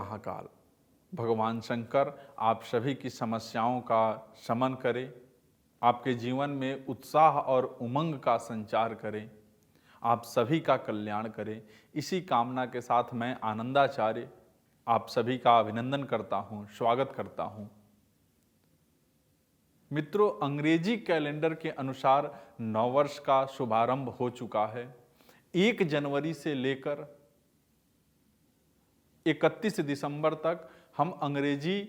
महाकाल। भगवान शंकर आप सभी की समस्याओं का शमन करें, आपके जीवन में उत्साह और उमंग का संचार करें, आप सभी का कल्याण करें। इसी कामना के साथ मैं आनंदाचार्य आप सभी का अभिनंदन करता हूं, स्वागत करता हूं। मित्रों, अंग्रेजी कैलेंडर के अनुसार नववर्ष का शुभारंभ हो चुका है। 1 जनवरी से लेकर 31 दिसंबर तक हम अंग्रेजी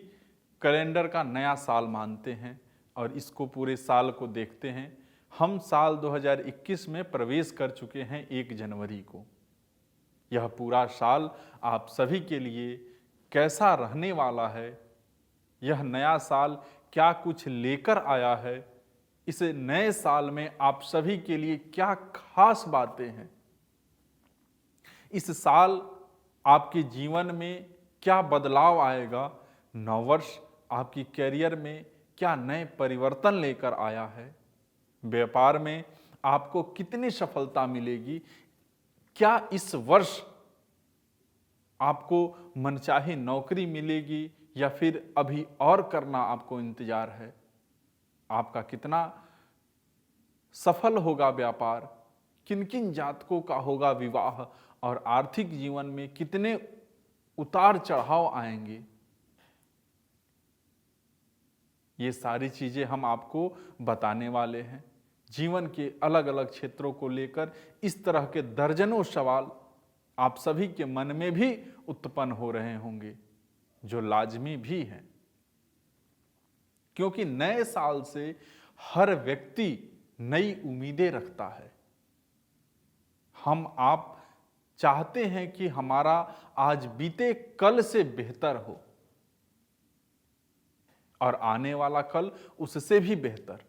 कैलेंडर का नया साल मानते हैं और इसको पूरे साल को देखते हैं। हम साल 2021 में प्रवेश कर चुके हैं 1 जनवरी को। यह पूरा साल आप सभी के लिए कैसा रहने वाला है, यह नया साल क्या कुछ लेकर आया है, इस नए साल में आप सभी के लिए क्या खास बातें हैं, इस साल आपके जीवन में क्या बदलाव आएगा, नववर्ष आपकी कैरियर में क्या नए परिवर्तन लेकर आया है, व्यापार में आपको कितनी सफलता मिलेगी, क्या इस वर्ष आपको मनचाही नौकरी मिलेगी या फिर अभी और करना आपको इंतजार है, आपका कितना सफल होगा व्यापार, किन किन जातकों का होगा विवाह और आर्थिक जीवन में कितने उतार चढ़ाव आएंगे। ये सारी चीजें हम आपको बताने वाले हैं। जीवन के अलग अलग क्षेत्रों को लेकर इस तरह के दर्जनों सवाल आप सभी के मन में भी उत्पन्न हो रहे होंगे, जो लाजमी भी हैं, क्योंकि नए साल से हर व्यक्ति नई उम्मीदें रखता है। हम आप चाहते हैं कि हमारा आज बीते कल से बेहतर हो और आने वाला कल उससे भी बेहतर।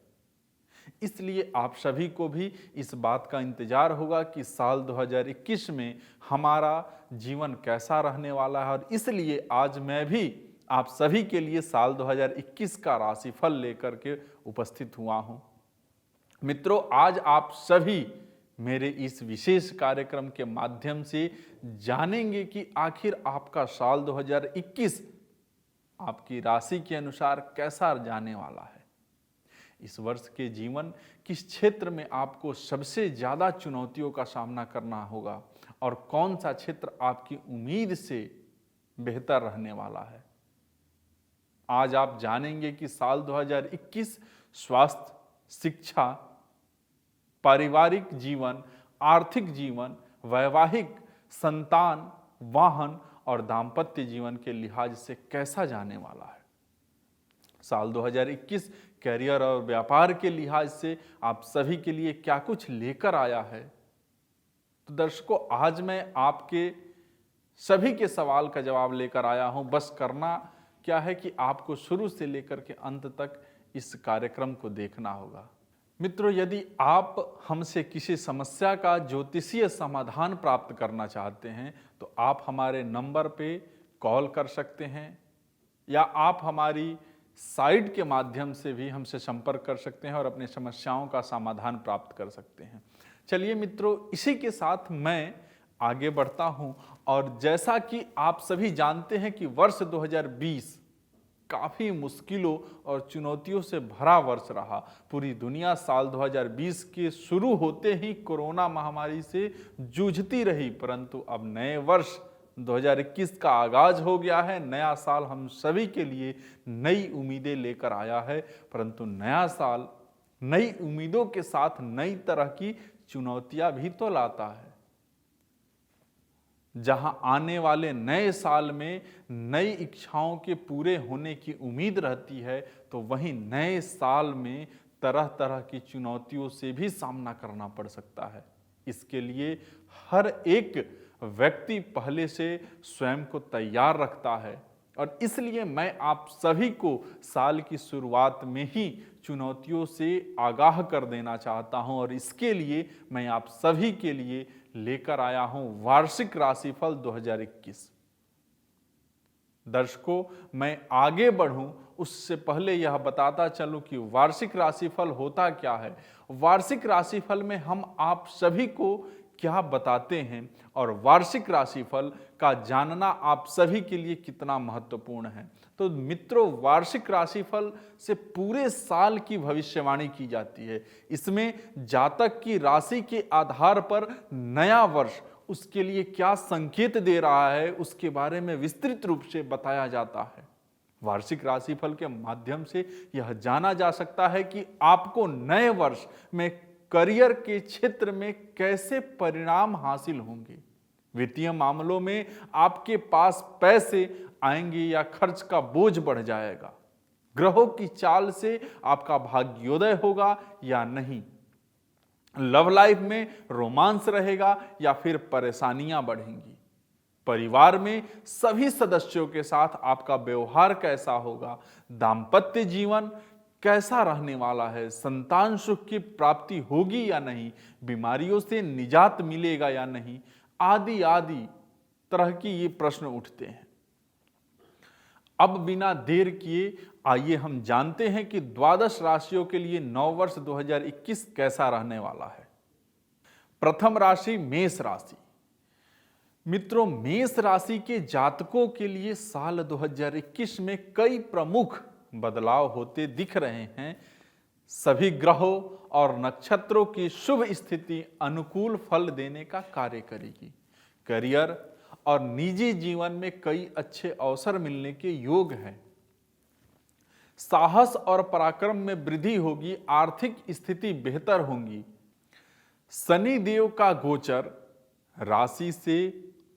इसलिए आप सभी को भी इस बात का इंतजार होगा कि साल 2021 में हमारा जीवन कैसा रहने वाला है, और इसलिए आज मैं भी आप सभी के लिए साल 2021 का राशिफल लेकर के उपस्थित हुआ हूं। मित्रों, आज आप सभी मेरे इस विशेष कार्यक्रम के माध्यम से जानेंगे कि आखिर आपका साल 2021 आपकी राशि के अनुसार कैसा जाने वाला है। इस वर्ष के जीवन किस क्षेत्र में आपको सबसे ज्यादा चुनौतियों का सामना करना होगा और कौन सा क्षेत्र आपकी उम्मीद से बेहतर रहने वाला है। आज आप जानेंगे कि साल 2021 स्वास्थ्य, शिक्षा, पारिवारिक जीवन, आर्थिक जीवन, वैवाहिक, संतान, वाहन और दाम्पत्य जीवन के लिहाज से कैसा जाने वाला है। साल 2021 कैरियर और व्यापार के लिहाज से आप सभी के लिए क्या कुछ लेकर आया है। तो दर्शकों, आज मैं आपके सभी के सवाल का जवाब लेकर आया हूं। बस करना क्या है कि आपको शुरू से लेकर के अंत तक इस कार्यक्रम को देखना होगा। मित्रों, यदि आप हमसे किसी समस्या का ज्योतिषीय समाधान प्राप्त करना चाहते हैं तो आप हमारे नंबर पे कॉल कर सकते हैं या आप हमारी साइट के माध्यम से भी हमसे संपर्क कर सकते हैं और अपनी समस्याओं का समाधान प्राप्त कर सकते हैं। चलिए मित्रों, इसी के साथ मैं आगे बढ़ता हूं। और जैसा कि आप सभी जानते हैं कि वर्ष 2020 काफ़ी मुश्किलों और चुनौतियों से भरा वर्ष रहा। पूरी दुनिया साल 2020 के शुरू होते ही कोरोना महामारी से जूझती रही, परंतु अब नए वर्ष 2021 का आगाज हो गया है। नया साल हम सभी के लिए नई उम्मीदें लेकर आया है, परंतु नया साल नई उम्मीदों के साथ नई तरह की चुनौतियां भी तो लाता है। जहां आने वाले नए साल में नई इच्छाओं के पूरे होने की उम्मीद रहती है, तो वहीं नए साल में तरह तरह की चुनौतियों से भी सामना करना पड़ सकता है। इसके लिए हर एक व्यक्ति पहले से स्वयं को तैयार रखता है और इसलिए मैं आप सभी को साल की शुरुआत में ही चुनौतियों से आगाह कर देना चाहता हूं और इसके लिए मैं आप सभी के लिए लेकर आया हूं वार्षिक राशिफल 2021। दर्शकों, मैं आगे बढ़ूं उससे पहले यह बताता चलूं कि वार्षिक राशिफल होता क्या है। वार्षिक राशिफल में हम आप सभी को क्या बताते हैं और वार्षिक राशिफल का जानना आप सभी के लिए कितना महत्वपूर्ण है। तो मित्रों, वार्षिक राशिफल से पूरे साल की भविष्यवाणी की जाती है। इसमें जातक की राशि के आधार पर नया वर्ष उसके लिए क्या संकेत दे रहा है उसके बारे में विस्तृत रूप से बताया जाता है। वार्षिक राशिफल के माध्यम से यह जाना जा सकता है कि आपको नए वर्ष में करियर के क्षेत्र में कैसे परिणाम हासिल होंगे, वित्तीय मामलों में आपके पास पैसे आएंगे या खर्च का बोझ बढ़ जाएगा, ग्रहों की चाल से आपका भाग्योदय होगा या नहीं, लव लाइफ में रोमांस रहेगा या फिर परेशानियां बढ़ेंगी, परिवार में सभी सदस्यों के साथ आपका व्यवहार कैसा होगा, दाम्पत्य जीवन कैसा रहने वाला है, संतान सुख की प्राप्ति होगी या नहीं, बीमारियों से निजात मिलेगा या नहीं, आदि आदि तरह की ये प्रश्न उठते हैं। अब बिना देर किए आइए हम जानते हैं कि द्वादश राशियों के लिए नववर्ष 2021 कैसा रहने वाला है। प्रथम राशि मेष राशि। मित्रों, मेष राशि के जातकों के लिए साल 2021 में कई प्रमुख बदलाव होते दिख रहे हैं। सभी ग्रहों और नक्षत्रों की शुभ स्थिति अनुकूल फल देने का कार्य करेगी। करियर और निजी जीवन में कई अच्छे अवसर मिलने के योग हैं। साहस और पराक्रम में वृद्धि होगी, आर्थिक स्थिति बेहतर होगी। शनि देव का गोचर राशि से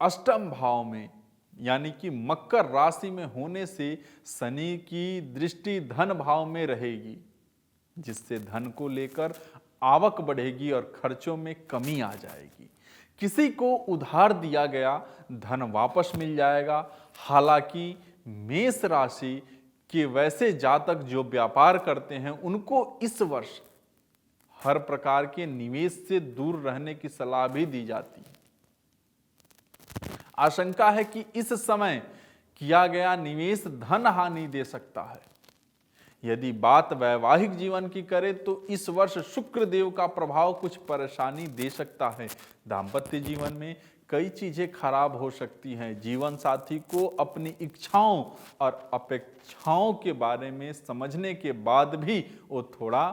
अष्टम भाव में यानी कि मकर राशि में होने से शनि की दृष्टि धन भाव में रहेगी, जिससे धन को लेकर आवक बढ़ेगी और खर्चों में कमी आ जाएगी। किसी को उधार दिया गया धन वापस मिल जाएगा। हालांकि मेष राशि के वैसे जातक जो व्यापार करते हैं उनको इस वर्ष हर प्रकार के निवेश से दूर रहने की सलाह भी दी जाती है। आशंका है कि इस समय किया गया निवेश धन हानि दे सकता है। यदि बात वैवाहिक जीवन की करें तो इस वर्ष शुक्र देव का प्रभाव कुछ परेशानी दे सकता है। दाम्पत्य जीवन में कई चीजें खराब हो सकती हैं। जीवन साथी को अपनी इच्छाओं और अपेक्षाओं के बारे में समझने के बाद भी वो थोड़ा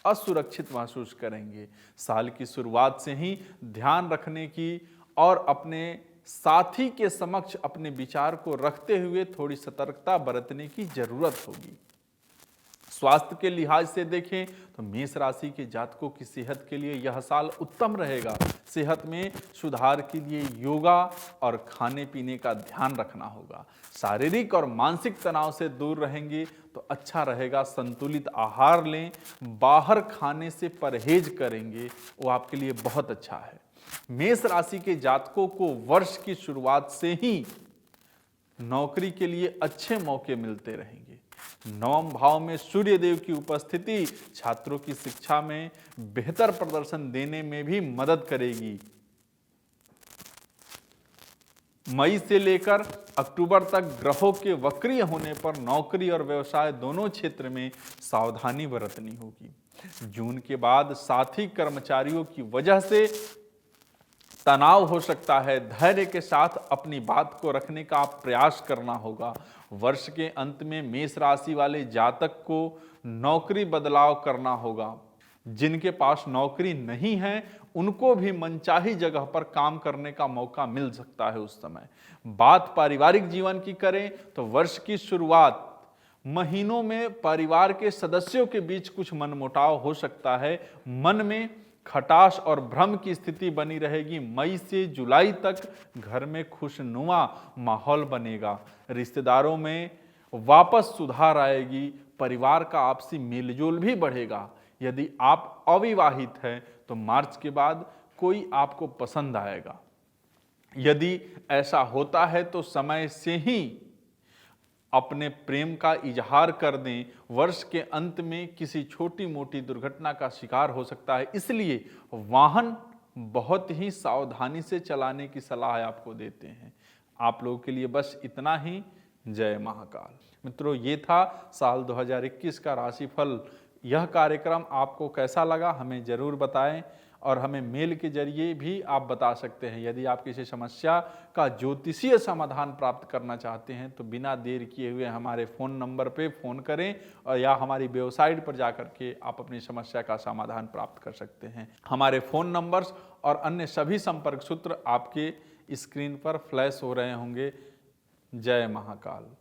असुरक्षित महसूस करेंगे। साल की शुरुआत से ही ध्यान रखने की और अपने साथी के समक्ष अपने विचार को रखते हुए थोड़ी सतर्कता बरतने की जरूरत होगी। स्वास्थ्य के लिहाज से देखें तो मेष राशि के जातकों की सेहत के लिए यह साल उत्तम रहेगा। सेहत में सुधार के लिए योगा और खाने पीने का ध्यान रखना होगा। शारीरिक और मानसिक तनाव से दूर रहेंगे तो अच्छा रहेगा। संतुलित आहार लें, बाहर खाने से परहेज करेंगे, वो आपके लिए बहुत अच्छा है। मेष राशि के जातकों को वर्ष की शुरुआत से ही नौकरी के लिए अच्छे मौके मिलते रहेंगे। नवम भाव में सूर्य देव की उपस्थिति छात्रों की शिक्षा में बेहतर प्रदर्शन देने में भी मदद करेगी। मई से लेकर अक्टूबर तक ग्रहों के वक्रीय होने पर नौकरी और व्यवसाय दोनों क्षेत्र में सावधानी बरतनी होगी। जून के बाद साथी कर्मचारियों की वजह से तनाव हो सकता है। धैर्य के साथ अपनी बात को रखने का प्रयास करना होगा। वर्ष के अंत में मेष राशि वाले जातक को नौकरी बदलाव करना होगा। जिनके पास नौकरी नहीं है उनको भी मनचाही जगह पर काम करने का मौका मिल सकता है उस समय। बात पारिवारिक जीवन की करें तो वर्ष की शुरुआत महीनों में परिवार के सदस्यों के बीच कुछ मनमुटाव हो सकता है। मन में खटास और भ्रम की स्थिति बनी रहेगी। मई से जुलाई तक घर में खुशनुमा माहौल बनेगा। रिश्तेदारों में वापस सुधार आएगी। परिवार का आपसी मेलजोल भी बढ़ेगा। यदि आप अविवाहित हैं तो मार्च के बाद कोई आपको पसंद आएगा। यदि ऐसा होता है तो समय से ही अपने प्रेम का इजहार कर दें। वर्ष के अंत में किसी छोटी मोटी दुर्घटना का शिकार हो सकता है, इसलिए वाहन बहुत ही सावधानी से चलाने की सलाह आपको देते हैं। आप लोगों के लिए बस इतना ही। जय महाकाल। मित्रों, ये था साल 2021 का राशिफल। यह कार्यक्रम आपको कैसा लगा हमें जरूर बताएं और हमें मेल के जरिए भी आप बता सकते हैं। यदि आप किसी समस्या का ज्योतिषीय समाधान प्राप्त करना चाहते हैं तो बिना देर किए हुए हमारे फ़ोन नंबर पे फ़ोन करें और या हमारी वेबसाइट पर जाकर के आप अपनी समस्या का समाधान प्राप्त कर सकते हैं। हमारे फ़ोन नंबर्स और अन्य सभी संपर्क सूत्र आपके स्क्रीन पर फ्लैश हो रहे होंगे। जय महाकाल।